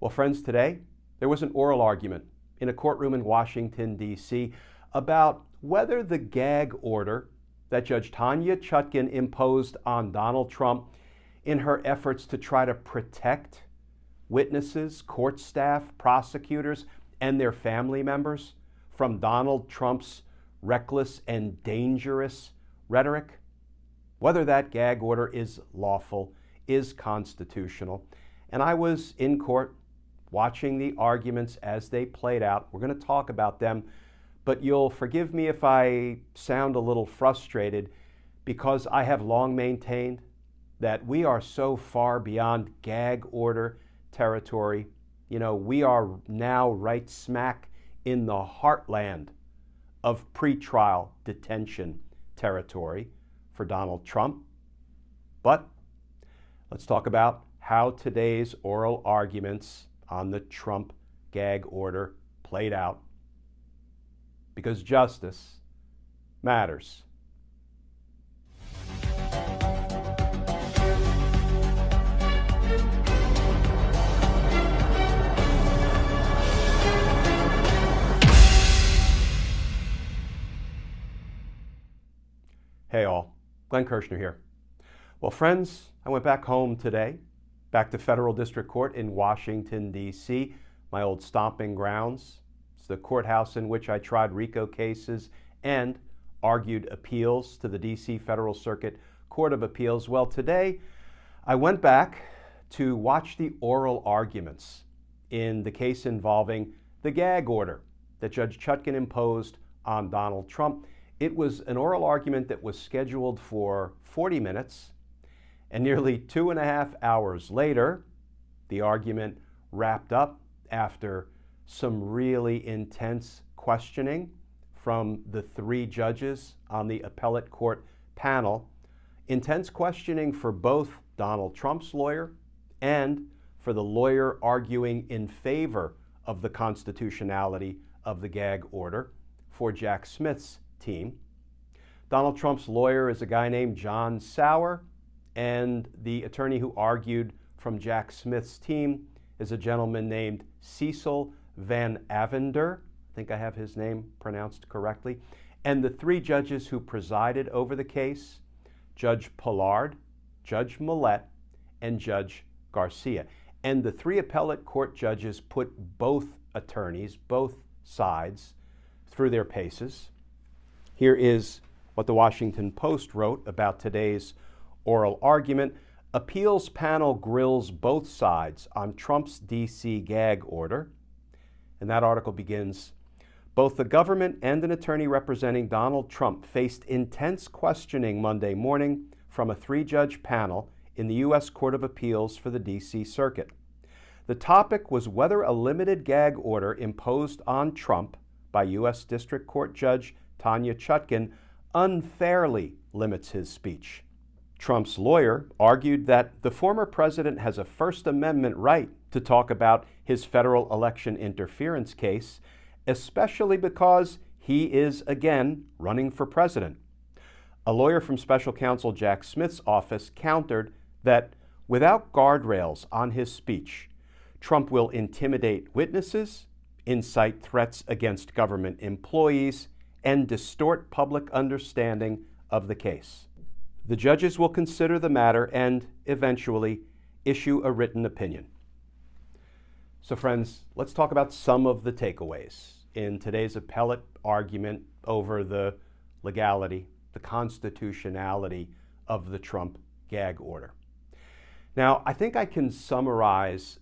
Well, friends, today there was an oral argument in a courtroom in Washington, D.C. about whether the gag order that Judge Tanya Chutkan imposed on Donald Trump in her efforts to try to protect witnesses, court staff, prosecutors, and their family members from Donald Trump's reckless and dangerous rhetoric, whether that gag order is lawful, is constitutional. And I was in court watching the arguments as they played out. We're going to talk about them, but you'll forgive me if I sound a little frustrated because I have long maintained that we are so far beyond gag order territory. You know, we are now right smack in the heartland of pretrial detention territory for Donald Trump. But let's talk about how today's oral arguments on the Trump gag order played out, because justice matters. Hey all, Glenn Kirshner here. Well, friends, I went back home today, back to Federal District Court in Washington, D.C., my old stomping grounds. It's the courthouse in which I tried RICO cases and argued appeals to the D.C. Federal Circuit Court of Appeals. Well, today I went back to watch the oral arguments in the case involving the gag order that Judge Chutkan imposed on Donald Trump. It was an oral argument that was scheduled for 40 minutes, and nearly 2.5 hours later, the argument wrapped up after some really intense questioning from the 3 judges on the appellate court panel. Intense questioning for both Donald Trump's lawyer and for the lawyer arguing in favor of the constitutionality of the gag order for Jack Smith's team. Donald Trump's lawyer is a guy named John Sauer, and the attorney who argued from Jack Smith's team is a gentleman named Cecil Van Avender. I think I have his name pronounced correctly. And the 3 judges who presided over the case, Judge Pollard, Judge Millett, and Judge Garcia. And the 3 appellate court judges put both attorneys, both sides, through their paces. Here is what the Washington Post wrote about today's oral argument. Appeals panel grills both sides on Trump's D.C. gag order. And that article begins, both the government and an attorney representing Donald Trump faced intense questioning Monday morning from a 3-judge panel in the U.S. Court of Appeals for the D.C. Circuit. The topic was whether a limited gag order imposed on Trump by U.S. District Court Judge Tanya Chutkan unfairly limits his speech. Trump's lawyer argued that the former president has a First Amendment right to talk about his federal election interference case, especially because he is again running for president. A lawyer from special counsel Jack Smith's office countered that without guardrails on his speech, Trump will intimidate witnesses, incite threats against government employees, and distort public understanding of the case. The judges will consider the matter and eventually issue a written opinion. So friends, let's talk about some of the takeaways in today's appellate argument over the legality, the constitutionality of the Trump gag order. Now, I think I can summarize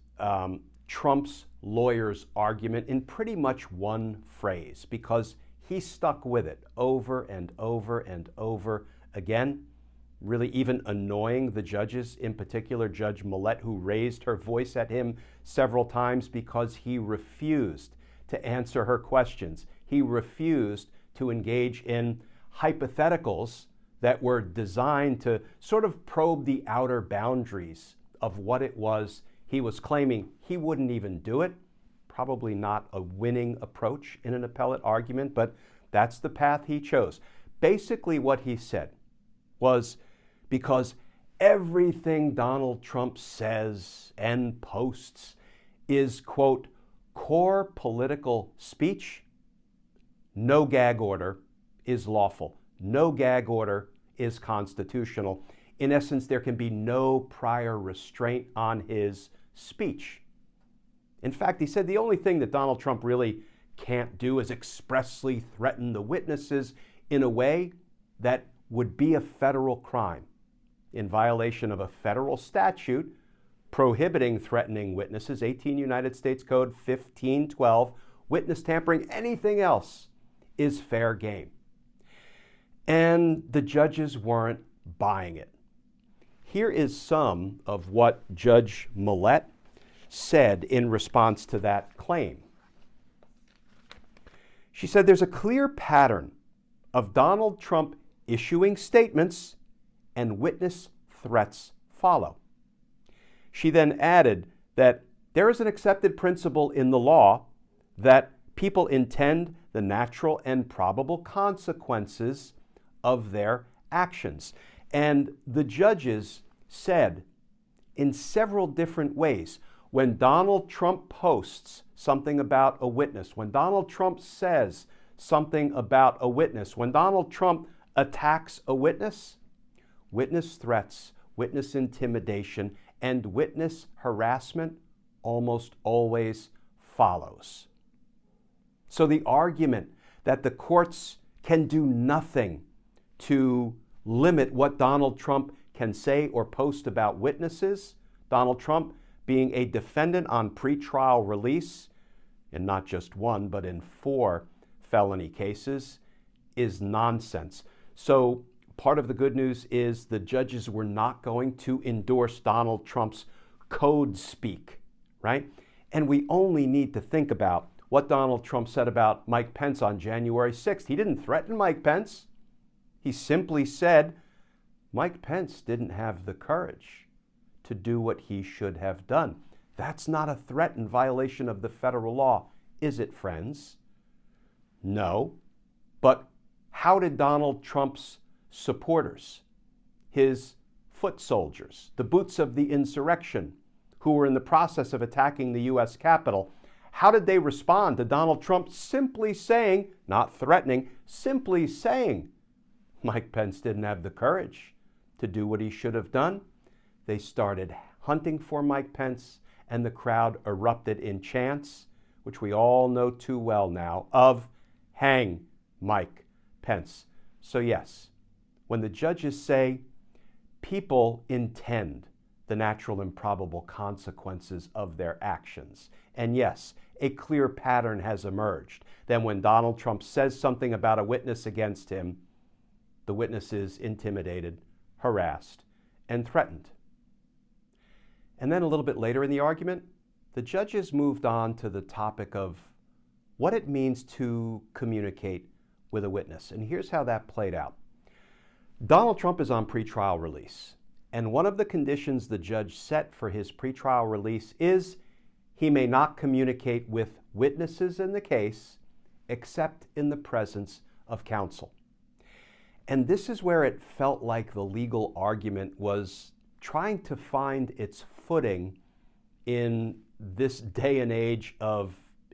Trump's lawyer's argument in pretty much one phrase because he stuck with it over and over and over again, really even annoying the judges, in particular Judge Millett, who raised her voice at him several times because he refused to answer her questions. He refused to engage in hypotheticals that were designed to sort of probe the outer boundaries of what it was he was claiming. He wouldn't even do it. Probably not a winning approach in an appellate argument, but that's the path he chose. Basically what he said was, because everything Donald Trump says and posts is, quote, core political speech, no gag order is lawful. No gag order is constitutional. In essence, there can be no prior restraint on his speech. In fact, he said the only thing that Donald Trump really can't do is expressly threaten the witnesses in a way that would be a federal crime in violation of a federal statute prohibiting threatening witnesses, 18 United States Code 1512. Witness tampering, anything else is fair game. And the judges weren't buying it. Here is some of what Judge Millett said in response to that claim. She said there's a clear pattern of Donald Trump issuing statements and witness threats follow. She then added that there is an accepted principle in the law that people intend the natural and probable consequences of their actions. And the judges said in several different ways, when Donald Trump posts something about a witness, when Donald Trump says something about a witness, when Donald Trump attacks a witness, witness threats, witness intimidation, and witness harassment almost always follows. So the argument that the courts can do nothing to limit what Donald Trump can say or post about witnesses, Donald Trump being a defendant on pretrial release, in not just one, but in 4 felony cases, is nonsense. So part of the good news is the judges were not going to endorse Donald Trump's code speak, right? And we only need to think about what Donald Trump said about Mike Pence on January 6th. He didn't threaten Mike Pence. He simply said Mike Pence didn't have the courage to do what he should have done. That's not a threat in violation of the federal law, is it, friends? No. But how did Donald Trump's supporters, his foot soldiers, the boots of the insurrection, who were in the process of attacking the U.S. Capitol, how did they respond to Donald Trump simply saying, not threatening, simply saying, Mike Pence didn't have the courage to do what he should have done? They started hunting for Mike Pence, and the crowd erupted in chants, which we all know too well now, of hang Mike Pence. So yes, when the judges say people intend the natural and probable consequences of their actions, and yes, a clear pattern has emerged, then when Donald Trump says something about a witness against him, the witness is intimidated, harassed, and threatened. And then a little bit later in the argument, the judges moved on to the topic of what it means to communicate with a witness. And here's how that played out. Donald Trump is on pretrial release, and one of the conditions the judge set for his pretrial release is he may not communicate with witnesses in the case except in the presence of counsel. And this is where it felt like the legal argument was trying to find its footing in this day and age of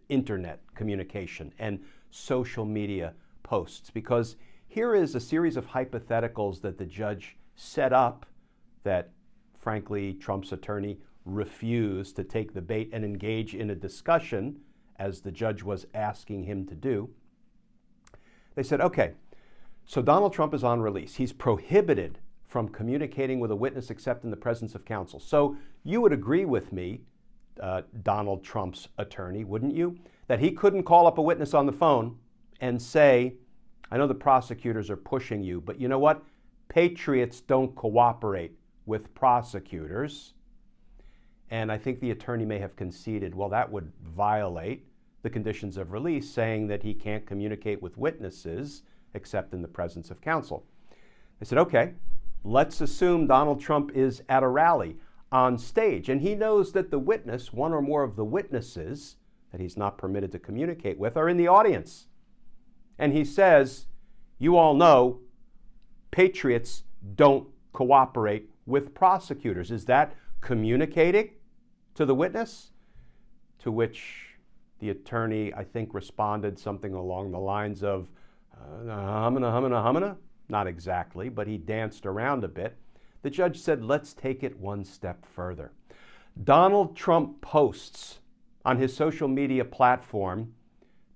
internet communication and social media posts, because here is a series of hypotheticals that the judge set up that, frankly, Trump's attorney refused to take the bait and engage in a discussion, as the judge was asking him to do. They said, okay, so Donald Trump is on release. He's prohibited from communicating with a witness except in the presence of counsel. So you would agree with me, Donald Trump's attorney, wouldn't you, that he couldn't call up a witness on the phone and say, I know the prosecutors are pushing you, but you know what? Patriots don't cooperate with prosecutors. And I think the attorney may have conceded, well, that would violate the conditions of release, saying that he can't communicate with witnesses except in the presence of counsel. They said, okay, let's assume Donald Trump is at a rally on stage, and he knows that the witness, one or more of the witnesses that he's not permitted to communicate with, are in the audience. And he says, you all know patriots don't cooperate with prosecutors. Is that communicating to the witness? to which the attorney, I think, responded something along the lines of, humana. Not exactly, but he danced around a bit. The judge said, let's take it one step further. Donald Trump posts on his social media platform,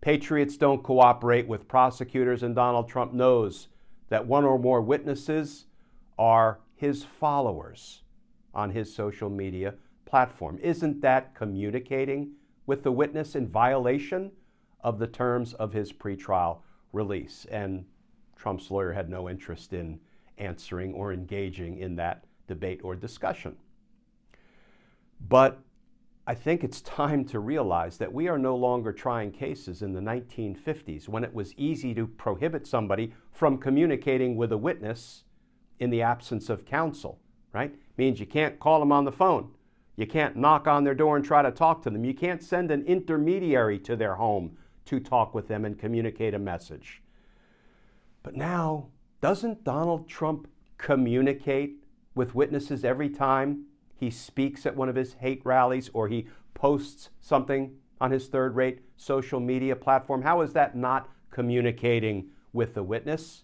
patriots don't cooperate with prosecutors, and Donald Trump knows that one or more witnesses are his followers on his social media platform. Isn't that communicating with the witness in violation of the terms of his pretrial release? And Trump's lawyer had no interest in answering or engaging in that debate or discussion. But I think it's time to realize that we are no longer trying cases in the 1950s when it was easy to prohibit somebody from communicating with a witness in the absence of counsel, right? Means you can't call them on the phone. You can't knock on their door and try to talk to them. You can't send an intermediary to their home to talk with them and communicate a message. But now, doesn't Donald Trump communicate with witnesses every time he speaks at one of his hate rallies or he posts something on his third-rate social media platform? How is that not communicating with the witness,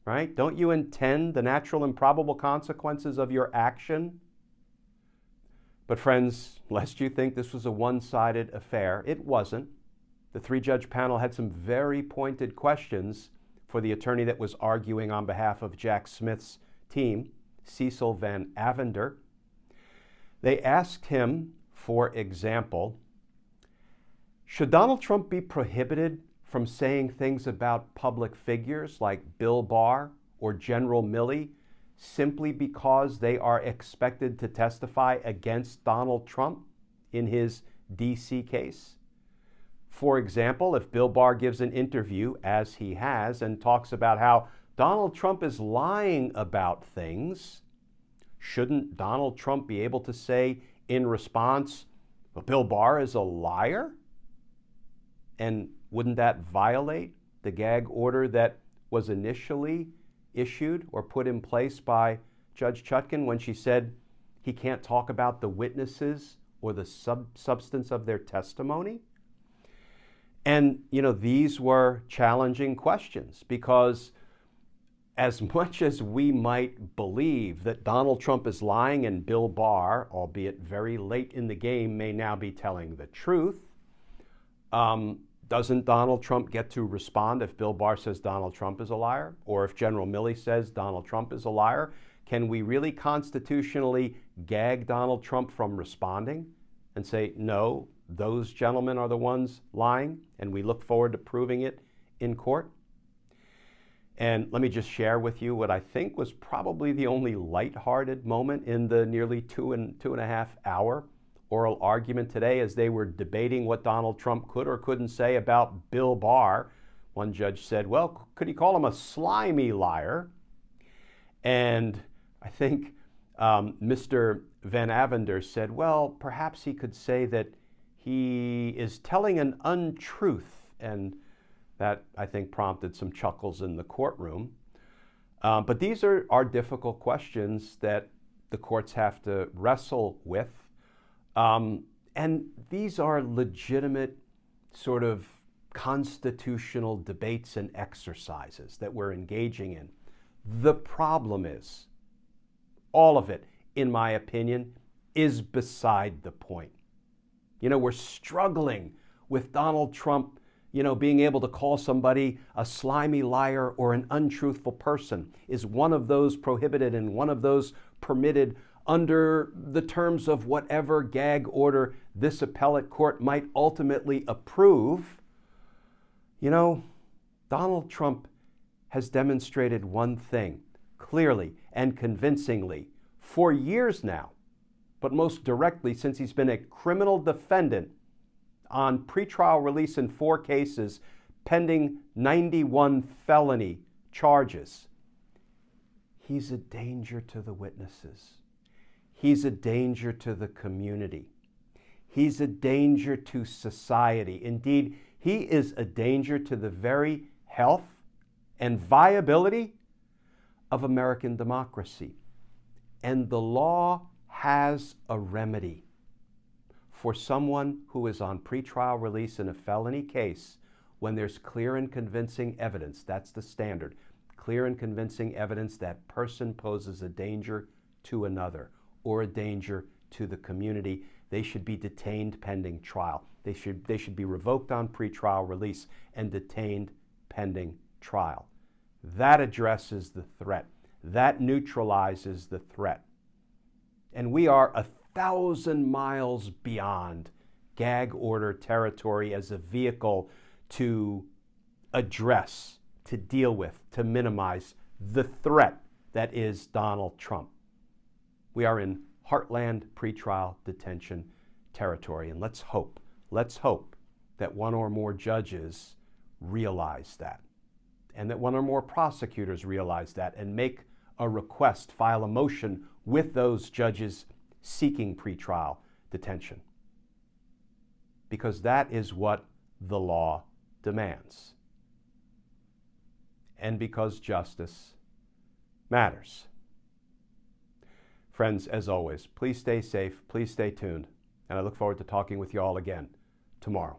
right? Don't you intend the natural and probable consequences of your action? But friends, lest you think this was a one-sided affair, it wasn't. The three-judge panel had some very pointed questions for the attorney that was arguing on behalf of Jack Smith's team, Cecil Van Avender. They asked him, for example, should Donald Trump be prohibited from saying things about public figures like Bill Barr or General Milley simply because they are expected to testify against Donald Trump in his D.C. case? For example, if Bill Barr gives an interview, as he has, and talks about how Donald Trump is lying about things, shouldn't Donald Trump be able to say in response, well, Bill Barr is a liar? And wouldn't that violate the gag order that was initially issued or put in place by Judge Chutkan when she said he can't talk about the witnesses or the substance of their testimony? And, these were challenging questions because as much as we might believe that Donald Trump is lying and Bill Barr, albeit very late in the game, may now be telling the truth, doesn't Donald Trump get to respond if Bill Barr says Donald Trump is a liar? Or if General Milley says Donald Trump is a liar? Can we really constitutionally gag Donald Trump from responding and say, no, those gentlemen are the ones lying, and we look forward to proving it in court? And let me just share with you what I think was probably the only lighthearted moment in the nearly two and a half hour oral argument today as they were debating what Donald Trump could or couldn't say about Bill Barr. One judge said, well, could he call him a slimy liar? And I think Mr. Van Avender said, well, perhaps he could say that he is telling an untruth. And that, I think, prompted some chuckles in the courtroom. But these are difficult questions that the courts have to wrestle with. And these are legitimate sort of constitutional debates and exercises that we're engaging in. The problem is, all of it, in my opinion, is beside the point. We're struggling with Donald Trump, being able to call somebody a slimy liar or an untruthful person. Is one of those prohibited and one of those permitted under the terms of whatever gag order this appellate court might ultimately approve? Donald Trump has demonstrated one thing clearly and convincingly for years now, but most directly since he's been a criminal defendant on pretrial release in 4 cases, pending 91 felony charges. He's a danger to the witnesses. He's a danger to the community. He's a danger to society. Indeed, he is a danger to the very health and viability of American democracy. And the law has a remedy for someone who is on pretrial release in a felony case when there's clear and convincing evidence, that's the standard, clear and convincing evidence that person poses a danger to another or a danger to the community, they should be detained pending trial. They should be revoked on pretrial release and detained pending trial. That addresses the threat. That neutralizes the threat. And we are 1,000 miles beyond gag order territory as a vehicle to address, to deal with, to minimize the threat that is Donald Trump. We are in heartland pretrial detention territory, and let's hope that one or more judges realize that, and that one or more prosecutors realize that and make a request, file a motion with those judges seeking pretrial detention. Because that is what the law demands. And because justice matters. Friends, as always, please stay safe, please stay tuned, and I look forward to talking with you all again tomorrow.